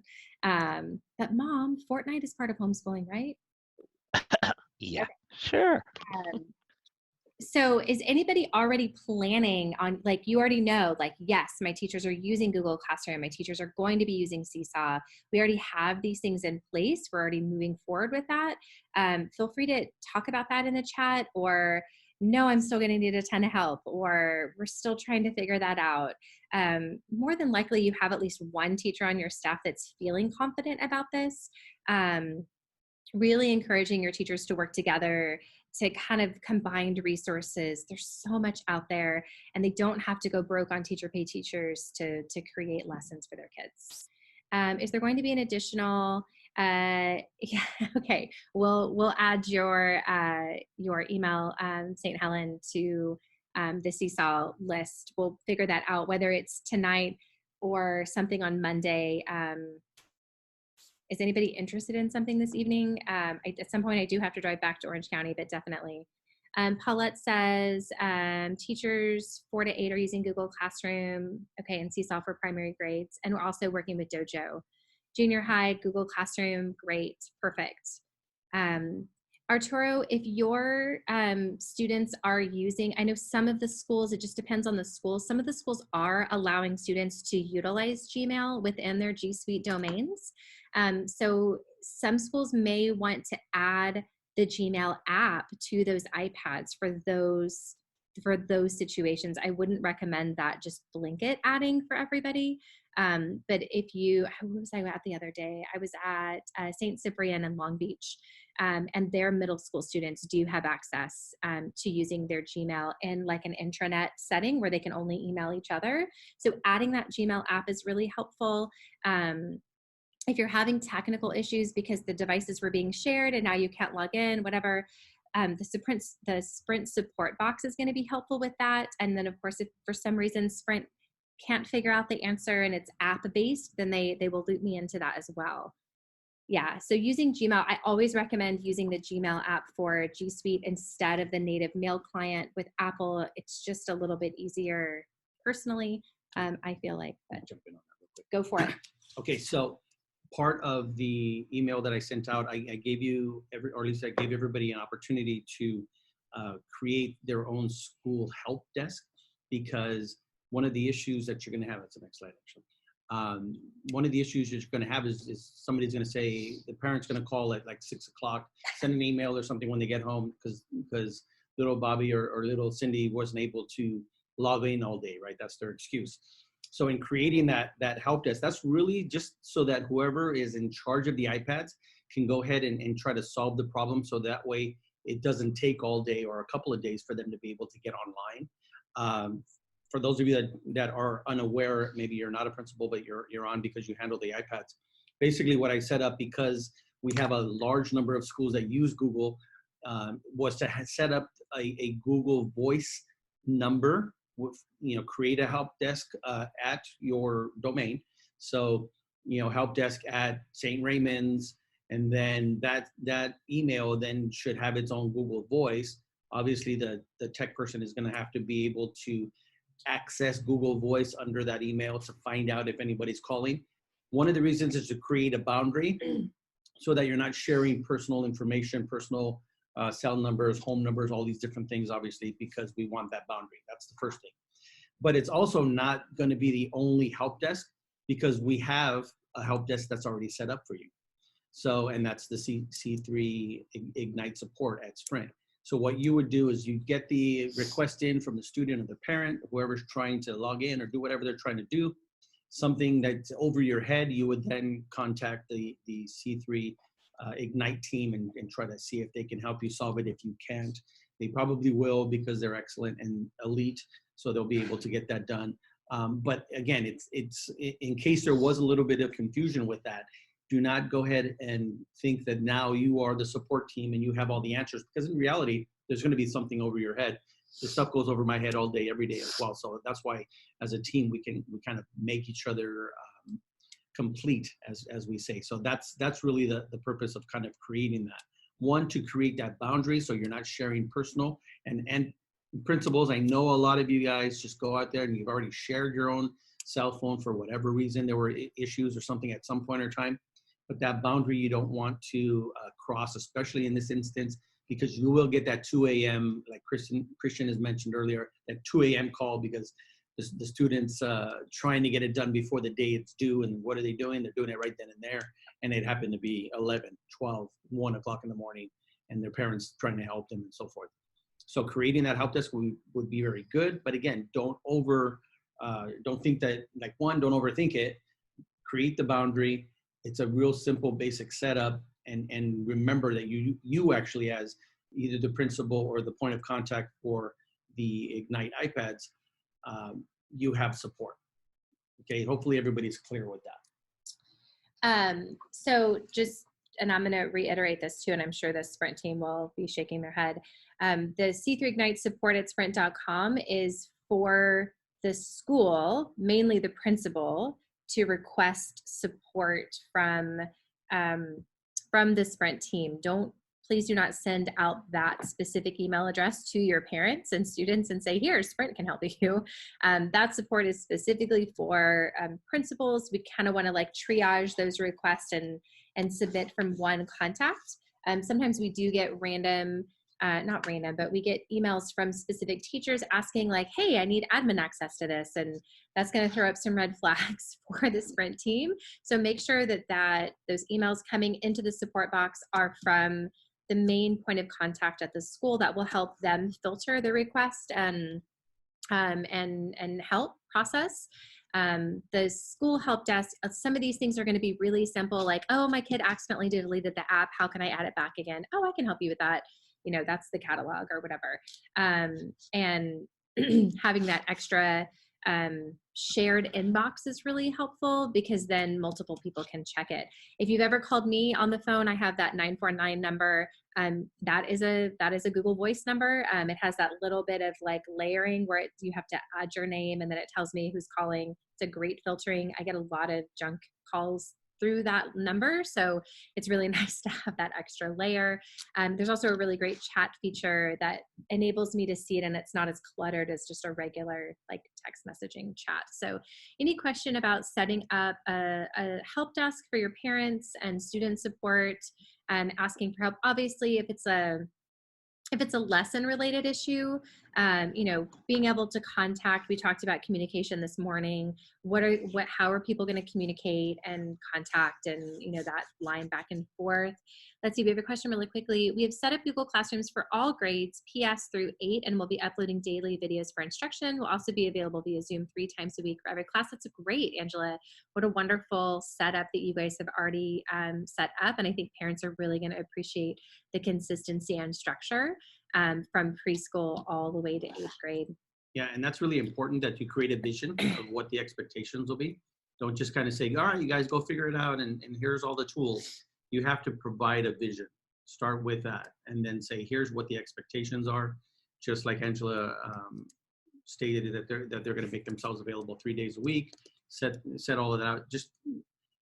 But Mom, Fortnite is part of homeschooling, right? Yeah, Okay. sure. So is anybody already planning on, like, you already know, like, yes, my teachers are using Google Classroom, my teachers are going to be using Seesaw, we already have these things in place, we're already moving forward with that. Feel free to talk about that in the chat, or no, I'm still going to need a ton of help, or we're still trying to figure that out. More than likely you have at least one teacher on your staff that's feeling confident about this. Really encouraging your teachers to work together to kind of combined resources. There's so much out there, and they don't have to go broke on teacher pay teachers to create lessons for their kids. Is there going to be an additional, yeah, okay, we'll add your email, St. Helen, to the Seesaw list. We'll figure that out, whether it's tonight or something on Monday. Is anybody interested in something this evening? At some point I do have to drive back to Orange County, but definitely. Paulette says teachers 4 to 8 are using Google Classroom, okay, and Seesaw for primary grades, and we're also working with Dojo. Junior high, Google Classroom, great, perfect. Arturo, if your students are using, I know some of the schools, it just depends on the school, some of the schools are allowing students to utilize Gmail within their G Suite domains. So some schools may want to add the Gmail app to those iPads for those situations. I wouldn't recommend that just blanket adding for everybody. But if you, where was I at the other day? I was at St. Cyprian in Long Beach, and their middle school students do have access to using their Gmail in like an intranet setting where they can only email each other. So adding that Gmail app is really helpful. If you're having technical issues because the devices were being shared and now you can't log in, whatever, the Sprint support box is going to be helpful with that. And then, of course, if for some reason Sprint can't figure out the answer and it's app-based, then they will loop me into that as well. Yeah, so using Gmail, I always recommend using the Gmail app for G Suite instead of the native mail client. With Apple, it's just a little bit easier personally, I feel like, but go for it. Okay, so part of the email that I sent out, I gave you or at least I gave everybody an opportunity to create their own school help desk, because one of the issues that you're going to have, that's the next slide actually. One of the issues that you're going to have is somebody's going to say, the parent's going to call at like 6 o'clock, send an email or something when they get home because little Bobby or little Cindy wasn't able to log in all day, right? That's their excuse. So in creating that help desk, that's really just so that whoever is in charge of the iPads can go ahead and try to solve the problem, so that way it doesn't take all day or a couple of days for them to be able to get online. For those of you that are unaware, maybe you're not a principal, but you're on because you handle the iPads. Basically what I set up, because we have a large number of schools that use Google, was to set up a Google Voice number with, create a help desk at your domain. So, help desk at St. Raymond's, and then that email then should have its own Google Voice. Obviously, the tech person is going to have to be able to access Google Voice under that email to find out if anybody's calling. One of the reasons is to create a boundary so that you're not sharing personal information, personal cell numbers, home numbers, all these different things, obviously, because we want that boundary. That's the first thing. But it's also not going to be the only help desk, because we have a help desk that's already set up for you. So, and that's the C3 Ignite support at Sprint. So what you would do is you get the request in from the student or the parent, whoever's trying to log in or do whatever they're trying to do, something that's over your head, you would then contact the C3 Ignite team and try to see if they can help you solve it. If you can't, they probably will, because they're excellent and elite, so they'll be able to get that done. But again, it's in case there was a little bit of confusion with that, do not go ahead and think that now you are the support team and you have all the answers, because in reality, there's going to be something over your head. This stuff goes over my head all day, every day as well. So that's why, as a team, we kind of make each other complete, as we say. So that's really the purpose of kind of creating that. One, to create that boundary so you're not sharing personal and principals. I know a lot of you guys just go out there and you've already shared your own cell phone for whatever reason. There were issues or something at some point in time, but that boundary you don't want to cross, especially in this instance, because you will get that 2 a.m., like Christian has mentioned earlier, that 2 a.m. call, because the students trying to get it done before the day it's due. And what are they doing? They're doing it right then and there. And it happened to be 11, 12, 1 o'clock in the morning, and their parents trying to help them and so forth. So creating that help desk would be very good. But again, don't think that, like, one, don't overthink it. Create the boundary. It's a real simple, basic setup. And remember that you actually, as either the principal or the point of contact for the Ignite iPads, you have support. Okay, hopefully everybody's clear with that. So just, and I'm going to reiterate this too, and I'm sure the Sprint team will be shaking their head. The C3 Ignite support at sprint.com is for the school, mainly the principal, to request support from the Sprint team. Please do not send out that specific email address to your parents and students and say, here, Sprint can help you. That support is specifically for principals. We kind of want to like triage those requests and submit from one contact. Sometimes we do get not random, but we get emails from specific teachers asking like, hey, I need admin access to this. And that's going to throw up some red flags for the Sprint team. So make sure that those emails coming into the support box are from the main point of contact at the school. That will help them filter the request and help process. The school help desk, some of these things are going to be really simple, like, oh, my kid accidentally deleted the app. How can I add it back again? Oh, I can help you with that. That's the catalog or whatever. And having that extra shared inbox is really helpful, because then multiple people can check it. If you've ever called me on the phone, I have that 949 number. That is a Google Voice number. It has that little bit of like layering where you have to add your name and then it tells me who's calling. It's a great filtering. I get a lot of junk calls through that number. So it's really nice to have that extra layer. There's also a really great chat feature that enables me to see it, and it's not as cluttered as just a regular like text messaging chat. So any question about setting up a help desk for your parents and student support and asking for help, obviously if it's a lesson related issue, you know, being able to contact, we talked about communication this morning. How are people going to communicate and contact, and, you know, that line back and forth. Let's see, we have a question really quickly. We have set up Google Classrooms for all grades, PS through 8, and we'll be uploading daily videos for instruction. We'll also be available via Zoom 3 times a week for every class. That's great, Angela. What a wonderful setup that you guys have already set up. And I think parents are really going to appreciate the consistency and structure from preschool all the way to 8th grade. Yeah, and that's really important that you create a vision of what the expectations will be. Don't just kind of say, all right, you guys go figure it out and here's all the tools. You have to provide a vision. Start with that and then say, here's what the expectations are. Just like Angela stated that they're going to make themselves available 3 days a week, set all of that out. Just,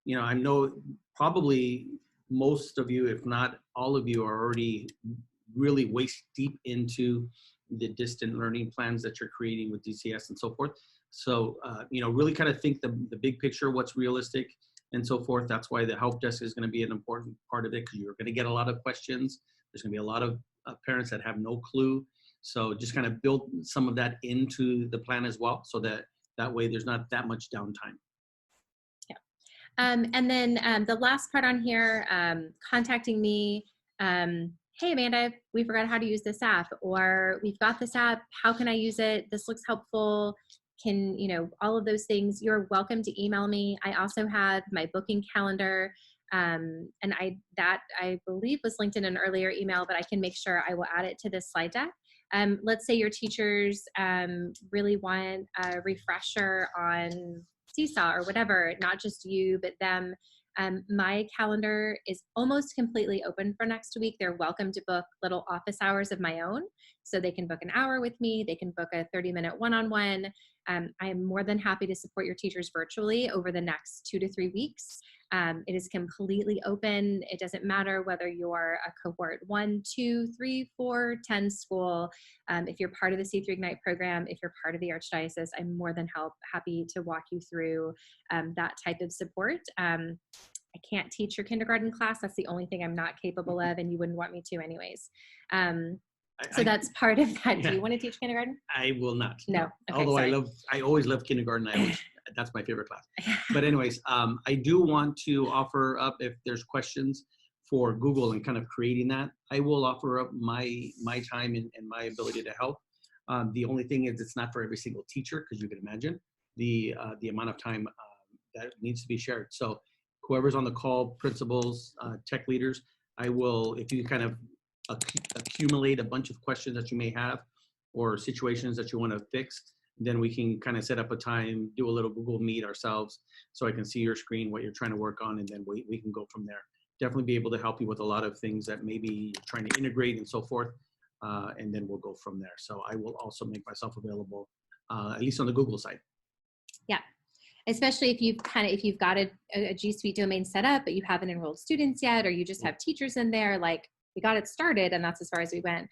you know, I know probably most of you, if not all of you, are already really waist deep into the distant learning plans that you're creating with DCS and so forth. So, you know, really kind of think the big picture, what's realistic and so forth. That's why the help desk is going to be an important part of it, because you're going to get a lot of questions. There's going to be a lot of parents that have no clue. So just kind of build some of that into the plan as well, so that way there's not that much downtime. Yeah. And then the last part on here, contacting me. Hey, Amanda, we forgot how to use this app, or we've got this app. How can I use it? This looks helpful. Can, you know, all of those things. You're welcome to email me. I also have my booking calendar. And I believe was linked in an earlier email, but I can make sure I will add it to this slide deck. Let's say your teachers really want a refresher on Seesaw or whatever, not just you, but them. My calendar is almost completely open for next week. They're welcome to book little office hours of my own. So they can book an hour with me. They can book a 30-minute one-on-one. I am more than happy to support your teachers virtually over the next 2 to 3 weeks. It is completely open. It doesn't matter whether you're a cohort 1, 2, 3, 4, 10 school. If you're part of the C3 Ignite program, if you're part of the Archdiocese, I'm more than happy to walk you through that type of support. I can't teach your kindergarten class. That's the only thing I'm not capable of, and you wouldn't want me to anyways. So that's part of that. Yeah. Do you want to teach kindergarten? I will not. No. Okay, although sorry. I always love kindergarten. That's my favorite class. But anyways, I do want to offer up, if there's questions for Google and kind of creating that, I will offer up my time and my ability to help. The only thing is it's not for every single teacher, because you can imagine the amount of time that needs to be shared. So whoever's on the call, principals, tech leaders, I will, if you kind of accumulate a bunch of questions that you may have or situations that you want to fix, then we can kind of set up a time, do a little Google Meet ourselves so I can see your screen, what you're trying to work on, and then we can go from there. Definitely be able to help you with a lot of things that maybe you're trying to integrate and so forth, and then we'll go from there. So I will also make myself available, at least on the Google side. Yeah. Especially if you've got a G Suite domain set up, but you haven't enrolled students yet, or you just have teachers in there, like we got it started and that's as far as we went.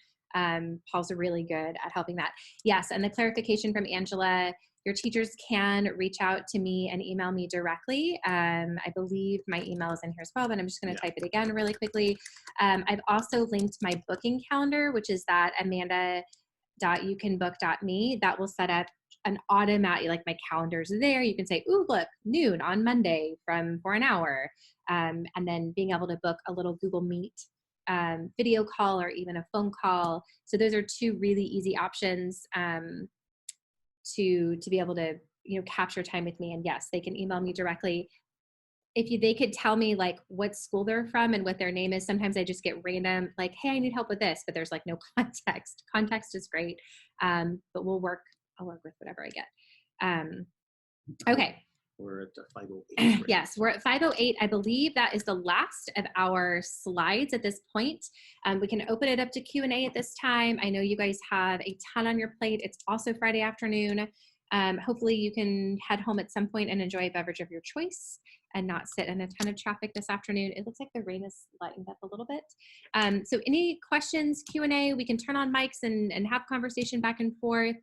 Paul's really good at helping that. Yes. And the clarification from Angela, your teachers can reach out to me and email me directly. I believe my email is in here as well, but I'm just going to type it again really quickly. I've also linked my booking calendar, which is that amanda.youcanbook.me. That will set up an automatic, like my calendar's there. You can say, ooh, look, noon on Monday for an hour. And then being able to book a little Google Meet video call or even a phone call. So those are 2 really easy options to be able to, you know, capture time with me. And yes, they can email me directly. If they could tell me like what school they're from and what their name is. Sometimes I just get random, like, hey, I need help with this, but there's like no context. Context is great, but I'll work with whatever I get. Okay. We're at 508. Yes, we're at 508. I believe that is the last of our slides at this point. We can open it up to Q&A at this time. I know you guys have a ton on your plate. It's also Friday afternoon. Hopefully you can head home at some point and enjoy a beverage of your choice. and not sit in a ton of traffic this afternoon. It looks like the rain has lightened up a little bit. So any questions, Q&A, we can turn on mics and have conversation back and forth.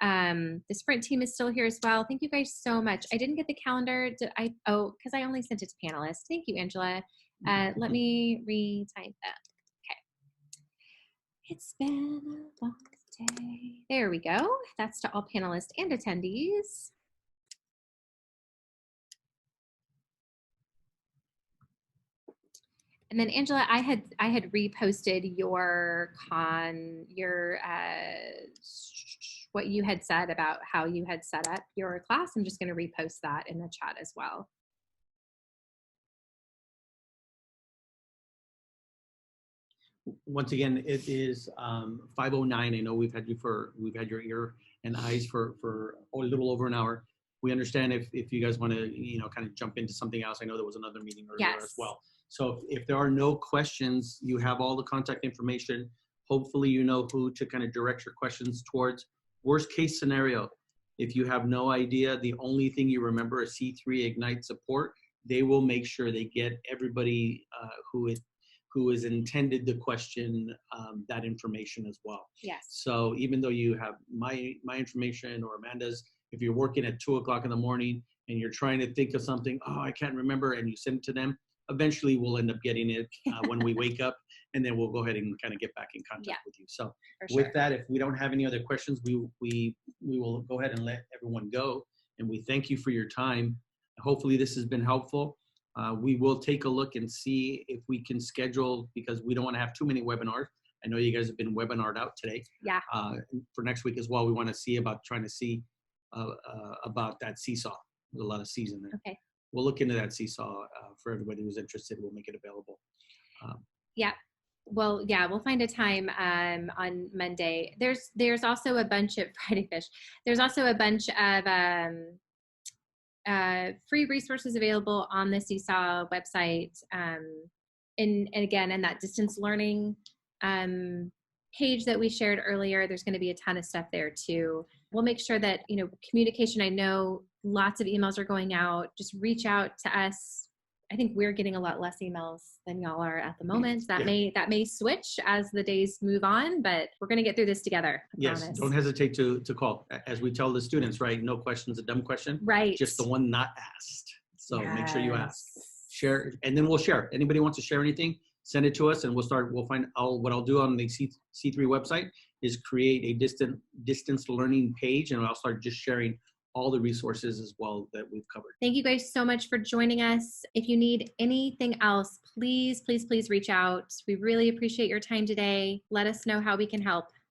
The Sprint team is still here as well. Thank you guys so much. I didn't get the calendar. Because I only sent it to panelists. Thank you, Angela. Let me retype that. Okay. It's been a long day. There we go. That's to all panelists and attendees. And then Angela, I had reposted your what you had said about how you had set up your class. I'm just going to repost that in the chat as well. Once again, it is 5:09. I know we've had your ear and eyes for a little over an hour. We understand if you guys want to kind of jump into something else. I know there was another meeting earlier as well. So if there are no questions, you have all the contact information. Hopefully you know who to kind of direct your questions towards. Worst case scenario, if you have no idea, the only thing you remember is C3 Ignite support. They will make sure they get everybody who is intended the question that information as well. Yes. So even though you have my information or Amanda's, if you're working at 2 o'clock in the morning and you're trying to think of something, I can't remember, and you send it to them, eventually we'll end up getting it when we wake up, and then we'll go ahead and kind of get back in contact with you. So with that, if we don't have any other questions, we will go ahead and let everyone go. And we thank you for your time. Hopefully this has been helpful. We will take a look and see if we can schedule, because we don't want to have too many webinars. I know you guys have been webinared out today. Yeah. For next week as well, we want to see about about that seesaw. There's a lot of C's in there. Okay. We'll look into that seesaw for everybody who's interested. We'll make it available. Yeah. Well, yeah, we'll find a time on Monday. There's also a bunch of Friday Fish. There's also a bunch of free resources available on the Seesaw website. And again, in that distance learning page that we shared earlier, there's going to be a ton of stuff there too. We'll make sure that, communication, I know lots of emails are going out. Just reach out to us. I think we're getting a lot less emails than y'all are at the moment. That may switch as the days move on, but we're going to get through this together. I promise. Don't hesitate to call. As we tell the students, right? No question's a dumb question. Right. Just the one not asked. So make sure you ask. Share, and then we'll share. Anybody wants to share anything, send it to us, and we'll find out. What I'll do on the C3 website is create a distance learning page, and I'll start just sharing all the resources as well that we've covered. Thank you guys so much for joining us. If you need anything else, please reach out. We really appreciate your time today. Let us know how we can help.